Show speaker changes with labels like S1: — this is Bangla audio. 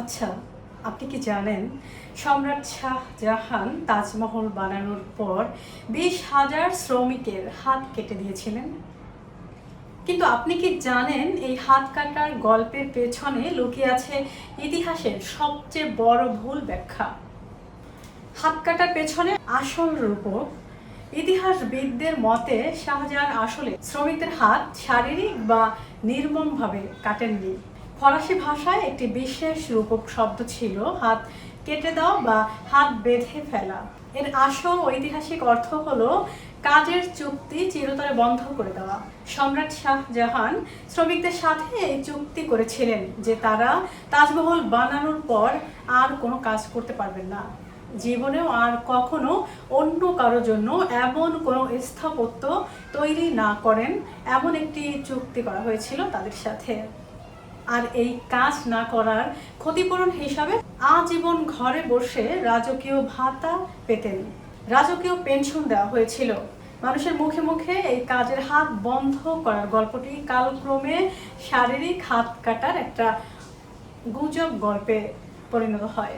S1: আচ্ছা, আপনি কি জানেন সম্রাট শাহজাহান তাজমহল বানানোর পর 20,000 শ্রমিকের হাত কেটে দিয়েছিলেন? কিন্তু আপনি কি জানেন এই হাত কাটার গল্পের পেছনে লুকিয়ে আছে ইতিহাসের সবচেয়ে বড় ভুল ব্যাখ্যা? হাত কাটার পেছনে আসল রূপক ইতিহাসবিদদের মতে শাহজাহান আসলে শ্রমিকদের হাত শারীরিক বা নির্মমভাবে কাটেননি। ফরাসি ভাষায় একটি বিশেষ রূপক শব্দ ছিল হাত কেটে দেওয়া বা হাত বেঁধে ফেলা। এর আসল ঐতিহাসিক অর্থ হলো কাজের চুক্তি চিরতরে বন্ধ করে দেওয়া। সম্রাট শাহজাহান শ্রমিকদের সাথে এই চুক্তি করেছিলেন যে তারা তাজমহল বানানোর পর আর কোনো কাজ করতে পারবেন না, জীবনেও আর কখনো অন্য কারোর জন্য এমন কোনো স্থাপত্য তৈরি না করেন, এমন একটি চুক্তি করা হয়েছিল তাদের সাথে। আর এই কাজ না করার ক্ষতিপূরণ হিসাবে আজীবন ঘরে বসে রাজকীয় ভাতা পেতেন, রাজকীয় পেনশন দেওয়া হয়েছিল। মানুষের মুখে মুখে এই কাজের হাত বন্ধ করার গল্পটি কালক্রমে শারীরিক হাত কাটার একটা গুজব গল্পে পরিণত হয়।